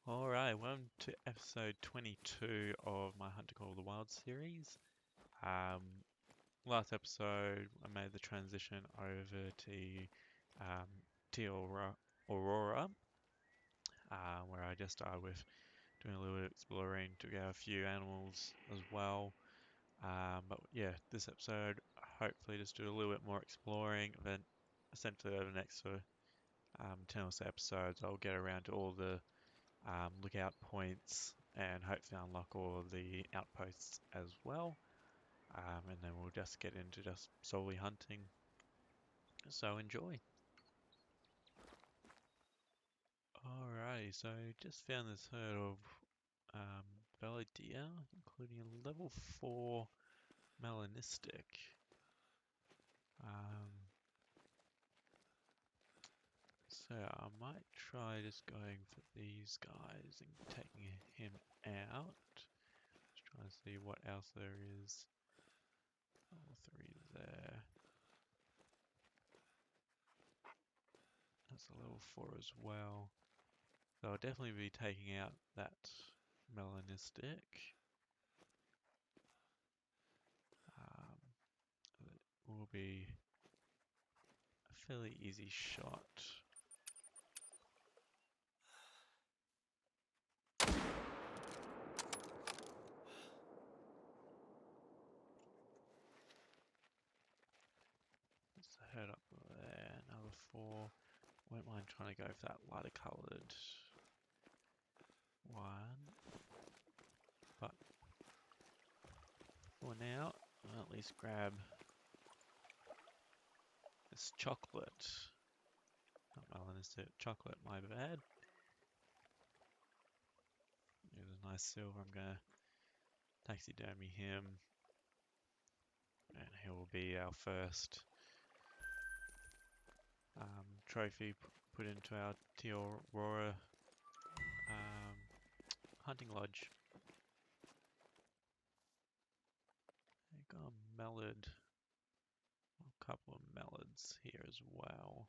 Alright, welcome to episode 22 of my Hunt to Call the Wild series. Last episode, I made the transition over to Te Awaroa, where I just started with doing a little bit of exploring, took out a few animals as well. But yeah, this episode, hopefully just do a little bit more exploring. Then essentially over the next 10 or so episodes, I'll get around to all the lookout points and hopefully unlock all of the outposts as well. And then we'll just get into just solely hunting. So enjoy. Alrighty, so just found this herd of belly deer, including a level 4 melanistic. So I might try just going for these guys and taking him out. Just trying to see what else there is. Level 3 there. That's a level 4 as well. So I'll definitely be taking out that melanistic. It will be a fairly easy shot. Let's head up there, another 4. Won't mind trying to go for that lighter coloured one. But for now, I'll at least grab this chocolate. Not melanistic, chocolate, my bad. There's a nice silver. I'm going to taxidermy him. And he will be our first trophy put into our Te Awaroa hunting lodge. I got a mallard, a couple of mallards here as well.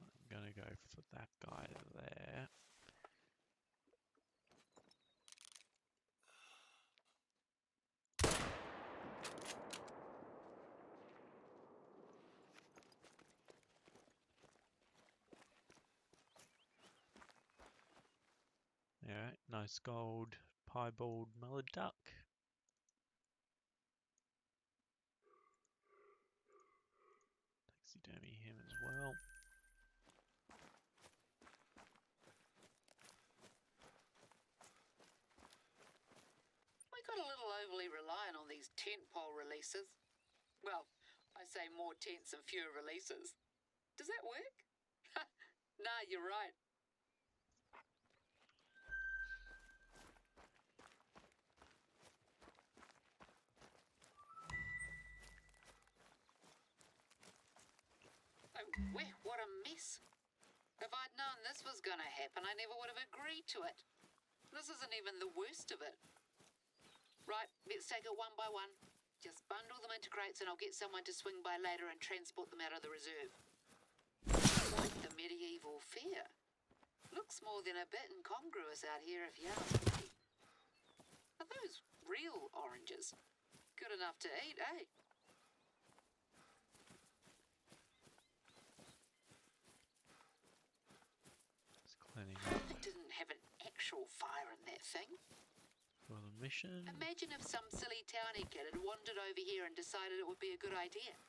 I'm gonna go for that guy there. Alright, nice gold piebald mallard duck. Taxidermy him as well. We got a little overly reliant on these tentpole releases. Well, I say more tents and fewer releases. Does that work? Nah, you're right. Oh, what a mess. If I'd known this was going to happen, I never would have agreed to it. This isn't even the worst of it. Right, let's take it one by one. Just bundle them into crates and I'll get someone to swing by later and transport them out of the reserve. Quite the medieval fair. Looks more than a bit incongruous out here if you ask me. Are those real oranges? Good enough to eat, eh? Just cleaning up It didn't have an actual fire in that thing. for the mission. Imagine if some silly townie kid had wandered over here and decided it would be a good idea.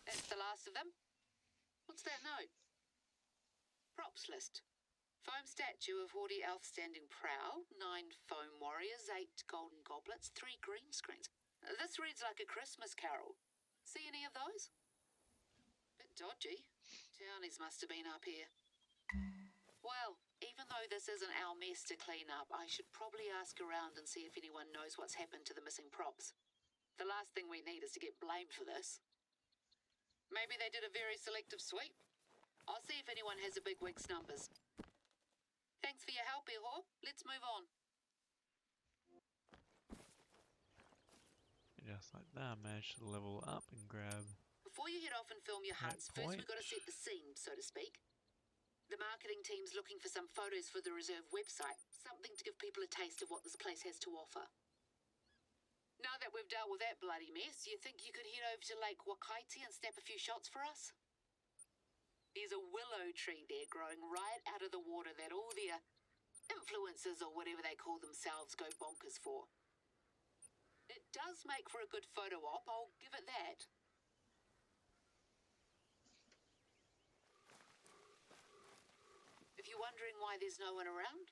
That's the last of them. What's that note? Props list. Foam statue of haughty elf standing prow, 9 foam warriors, 8 golden goblets, 3 green screens. This reads like a Christmas carol. See any of those? Bit dodgy. Townies must have been up here. Well, even even though this isn't our mess to clean up, I should probably ask around and see if anyone knows what's happened to the missing props. The last thing we need is to get blamed for this. Maybe they did a very selective sweep. I'll see if anyone has a big wig's numbers. Thanks for your help, Eho. Let's move on. Just like that, I managed to level up and grab. Before you head off and film your hunts, first we've got to set the scene, so to speak. The marketing team's looking for some photos for the reserve website, something to give people a taste of what this place has to offer. Now that we've dealt with that bloody mess, you think you could head over to Lake Wakaiti and snap a few shots for us? There's a willow tree there growing right out of the water that all the influencers or whatever they call themselves go bonkers for. It does make for a good photo op, I'll give it that. If you're wondering why there's no one around,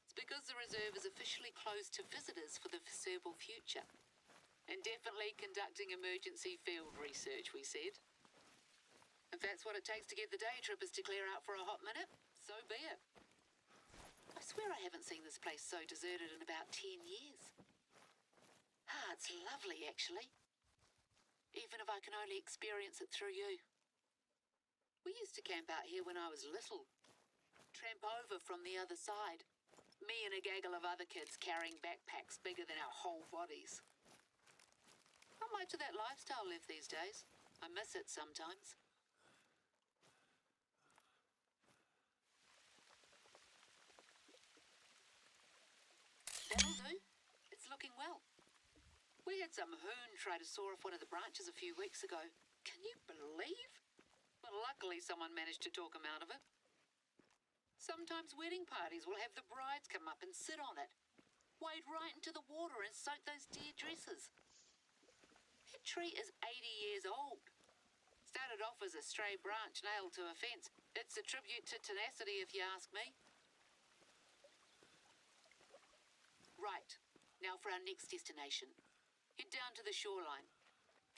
it's because the reserve is officially closed to visitors for the foreseeable future. And definitely conducting emergency field research, we said. If that's what it takes to get the day trippers to clear out for a hot minute, so be it. I swear I haven't seen this place so deserted in about 10 years. It's lovely, actually. Even if I can only experience it through you. We used to camp out here when I was little. Tramp over from the other side. Me and a gaggle of other kids carrying backpacks bigger than our whole bodies. Not much of that lifestyle left these days. I miss it sometimes. That'll do. It's looking well. We had some hoon try to saw off one of the branches a few weeks ago. Can you believe? But luckily someone managed to talk him out of it. Sometimes wedding parties will have the brides come up and sit on it. Wade right into the water and soak those dear dresses. That tree is 80 years old. Started off as a stray branch nailed to a fence. It's a tribute to tenacity if you ask me. Right, now for our next destination. Head down to the shoreline.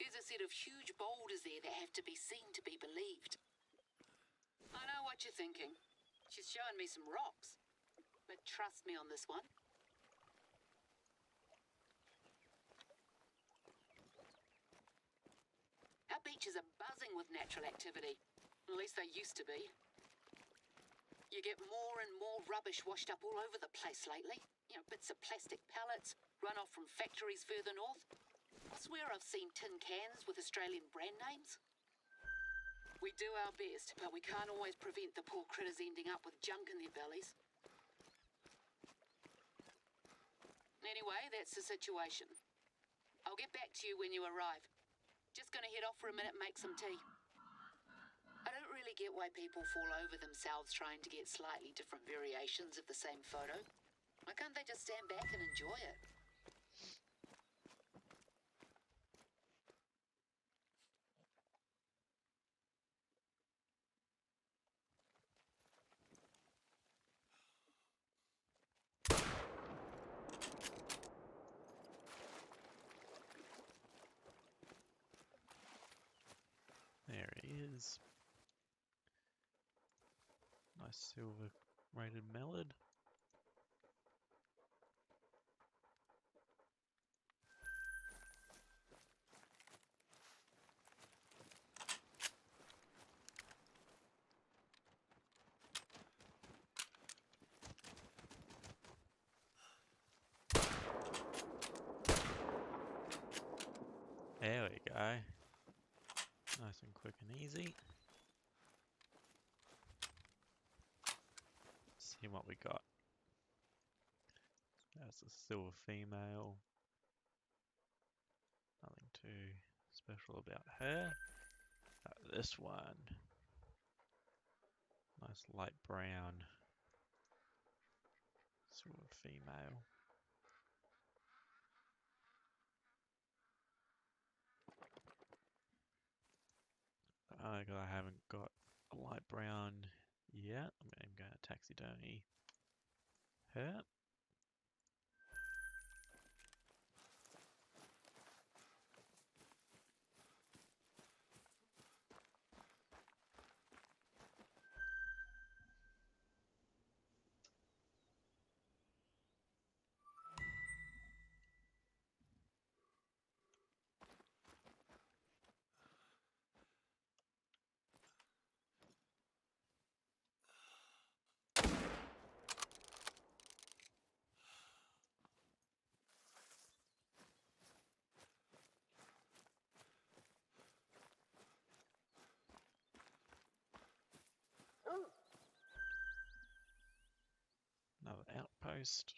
There's a set of huge boulders there that have to be seen to be believed. I know what you're thinking. She's showing me some rocks. But trust me on this one. Our beaches are buzzing with natural activity. At least they used to be. You get more and more rubbish washed up all over the place lately. You know, bits of plastic pallets, runoff from factories further north. I swear I've seen tin cans with Australian brand names. We do our best, but we can't always prevent the poor critters ending up with junk in their bellies. Anyway, that's the situation. I'll get back to you when you arrive. Just gonna head off for a minute and make some tea. I don't really get why people fall over themselves trying to get slightly different variations of the same photo. Why can't they just stand back and enjoy it? There he is. Nice silver rated mallard. There we go. Nice and quick and easy. Let's see what we got. That's a silver female. Nothing too special about her. This one. Nice light brown. Silver female. I haven't got a light brown yet. I'm going to taxidermy her. coast.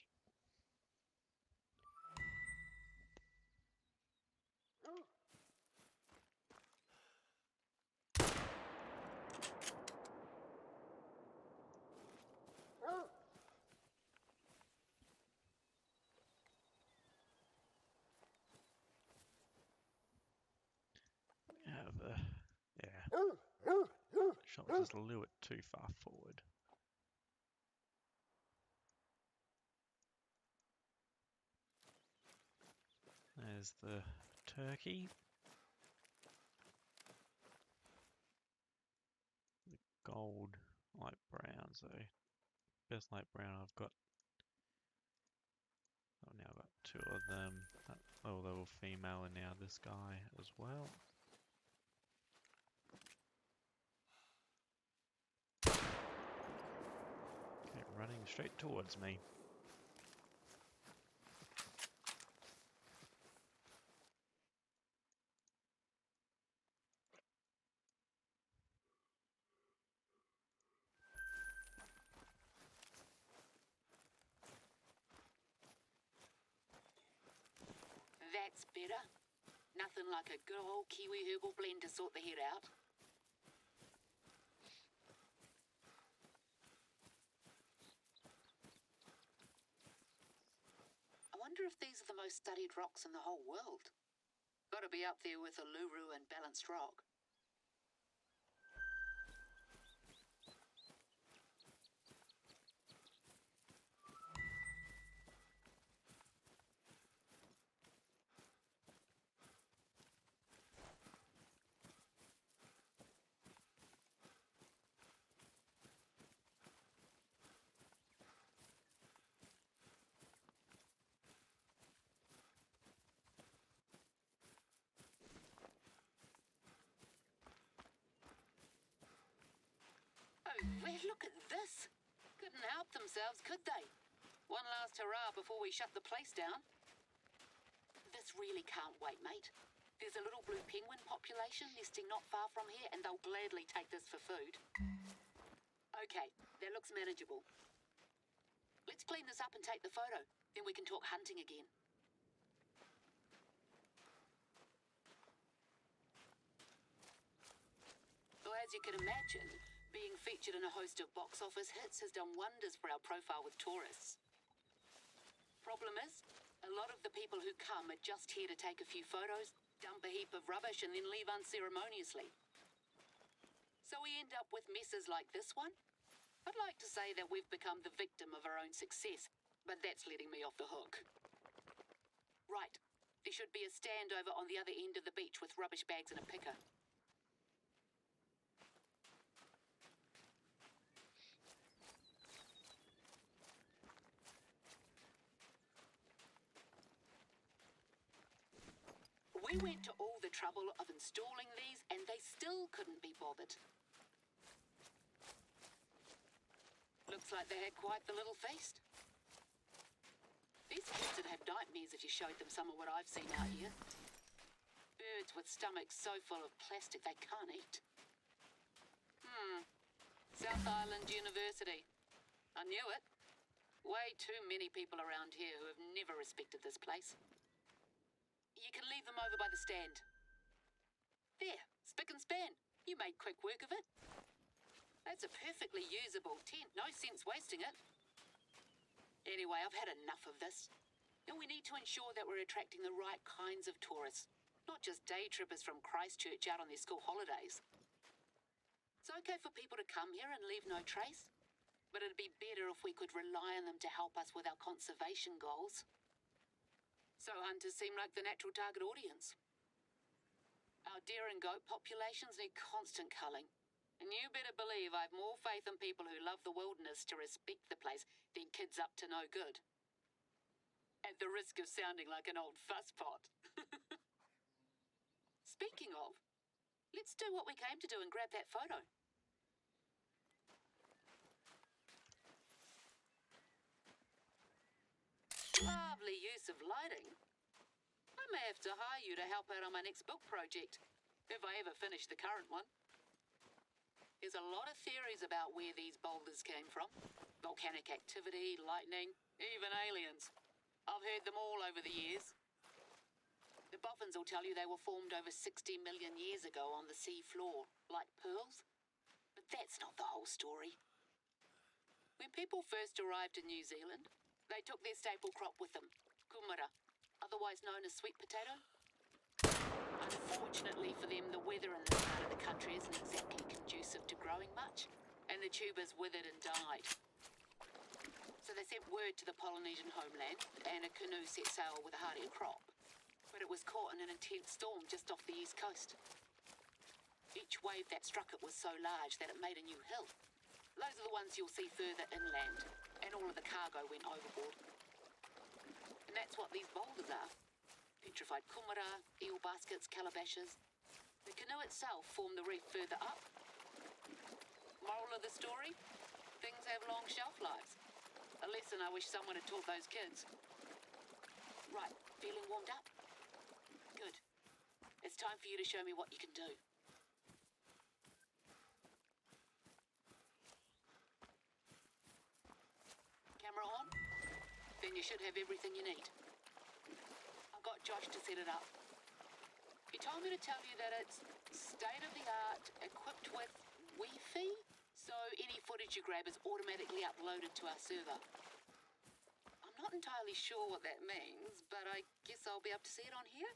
Have a, yeah, shall just lure it too far forward. There's the turkey. The gold light brown, so best light brown I've got. I've now got two of them. That low level female and now this guy as well. Okay, running straight towards me. That's better. Nothing like a good old Kiwi herbal blend to sort the head out. I wonder if these are the most studied rocks in the whole world. Gotta be up there with Uluru and Balanced Rock. Oh, well, look at this. Couldn't help themselves, could they? One last hurrah before we shut the place down. This really can't wait, mate. There's a little blue penguin population nesting not far from here, and they'll gladly take this for food. Okay, that looks manageable. Let's clean this up and take the photo. Then we can talk hunting again. Well, as you can imagine, being featured in a host of box office hits has done wonders for our profile with tourists. Problem is, a lot of the people who come are just here to take a few photos, dump a heap of rubbish, and then leave unceremoniously. So we end up with messes like this one. I'd like to say that we've become the victim of our own success, but that's letting me off the hook. Right, there should be a stand over on the other end of the beach with rubbish bags and a picker. We went to all the trouble of installing these, and they still couldn't be bothered. Looks like they had quite the little feast. These kids would have nightmares if you showed them some of what I've seen out here. Birds with stomachs so full of plastic they can't eat. South Island University. I knew it. Way too many people around here who have never respected this place. You can leave them over by the stand. There, spick and span. You made quick work of it. That's a perfectly usable tent. No sense wasting it. Anyway, I've had enough of this. And we need to ensure that we're attracting the right kinds of tourists, not just day trippers from Christchurch out on their school holidays. It's okay for people to come here and leave no trace, but it'd be better if we could rely on them to help us with our conservation goals. So hunters seem like the natural target audience. Our deer and goat populations need constant culling. And you better believe I've more faith in people who love the wilderness to respect the place than kids up to no good. At the risk of sounding like an old fusspot. Speaking of, let's do what we came to do and grab that photo. Lovely use of lighting. I may have to hire you to help out on my next book project, if I ever finish the current one. There's a lot of theories about where these boulders came from. Volcanic activity, lightning, even aliens. I've heard them all over the years. The boffins will tell you they were formed over 60 million years ago on the sea floor, like pearls. But that's not the whole story. When people first arrived in New Zealand, they took their staple crop with them, kumara, otherwise known as sweet potato. Unfortunately for them, the weather in this part of the country isn't exactly conducive to growing much, and the tubers withered and died. So they sent word to the Polynesian homeland, and a canoe set sail with a hardier crop. But it was caught in an intense storm just off the east coast. Each wave that struck it was so large that it made a new hill. Those are the ones you'll see further inland, and all of the cargo went overboard. And that's what these boulders are. Petrified kumara, eel baskets, calabashes. The canoe itself formed the reef further up. Moral of the story? Things have long shelf lives. A lesson I wish someone had taught those kids. Right, feeling warmed up? Good. It's time for you to show me what you can do. Camera on? Then you should have everything you need. I've got Josh to set it up. He told me to tell you that it's state-of-the-art, equipped with Wi-Fi, so any footage you grab is automatically uploaded to our server. I'm not entirely sure what that means, but I guess I'll be able to see it on here?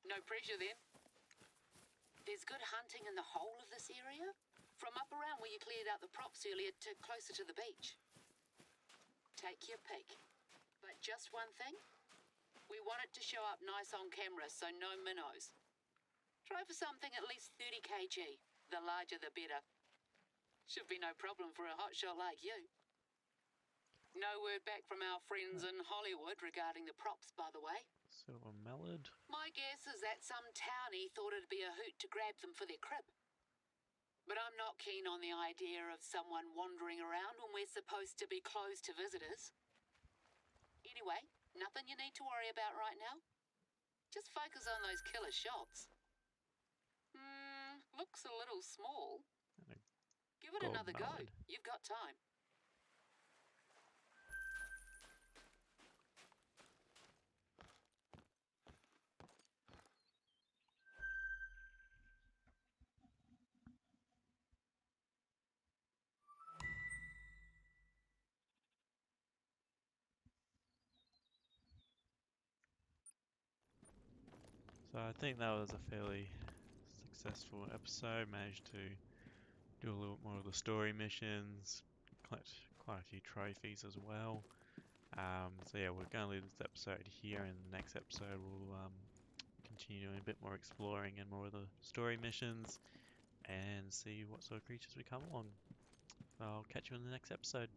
No pressure then. There's good hunting in the whole of this area, from up around where you cleared out the props earlier to closer to the beach. Take your pick. But just one thing, we want it to show up nice on camera, so no minnows. Try for something at least 30 kg. The larger the better. Should be no problem for a hotshot like you. No word back from our friends in Hollywood regarding the props, by the way. Silver mallard. My guess is that some townie thought it'd be a hoot to grab them for their crib. But I'm not keen on the idea of someone wandering around when we're supposed to be closed to visitors. Anyway, nothing you need to worry about right now. Just focus on those killer shots. Looks a little small. Give it another go. You've got time. So I think that was a fairly successful episode. Managed to do a little more of the story missions, collect quite a few trophies as well. So yeah, we're going to leave this episode here, and the next episode we'll continue doing a bit more exploring and more of the story missions, and see what sort of creatures we come along. I'll catch you in the next episode.